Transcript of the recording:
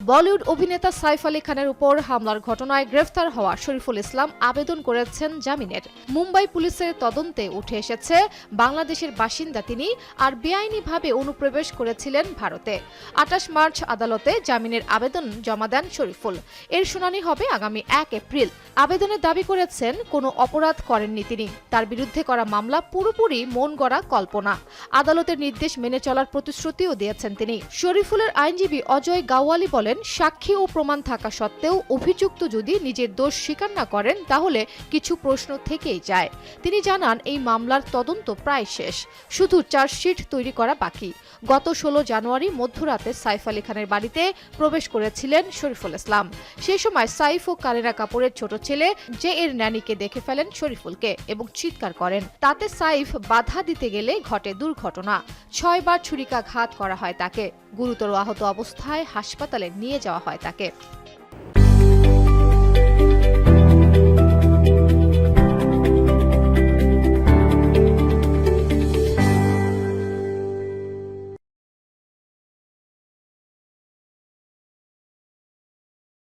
বলিউড অভিনেতা সাইফ আলী খানের উপর হামলার ঘটনায় গ্রেফতার হওয়া শরীফুল ইসলাম আবেদন করেছেন জামিনের। মুম্বাই পুলিশের তদন্তে উঠে এসেছে বাংলাদেশের বাসিন্দা তিনি আর বেআইনিভাবে অনুপ্রবেশ করেছিলেন ভারতে। ২৮ মার্চ আদালতে জামিনের আবেদন জমা দেন শরীফুল। এর শুনানি হবে আগামী ১ এপ্রিল। আবেদনে দাবি করেছেন কোনো অপরাধ করেননি তিনি। তার বিরুদ্ধে করা মামলা পুরোপুরি মন গড়া কল্পনা। আদালতের নির্দেশ মেনে চলার প্রতিশ্রুতিও দিয়েছেন তিনি। শরীফুলের আইনজীবী অজয় গাওয়ালি বলেন, সাক্ষী ও প্রমাণ থাকা সত্ত্বেও অভিযুক্ত যদি নিজের দোষ স্বীকার না করেন তাহলে কিছু প্রশ্ন থেকেই যায়। তিনি জানান, এই মামলার তদন্ত প্রায় শেষ, শুধু চার্জশিট তৈরি করা বাকি। গত ১৬ জানুয়ারি মধ্যরাতে সাইফ আলী খানের বাড়িতে প্রবেশ করেছিলেন শরীফুল ইসলাম। সেই সময় সাইফ ও কারিনা কাপুরের ছোট ছেলে যে এর ন্যানিকে দেখে ফেলেন শরীফুলকে এবং চিৎকার করেন। তাতে সাইফ বাধা দিতে গেলে ঘটে দুর্ঘটনা। ৬ বার ছুরিকাঘাত করা হয় তাকে। গুরুতর আহত অবস্থায় হাসপাতালে নিয়ে যাওয়া হয় তাকে।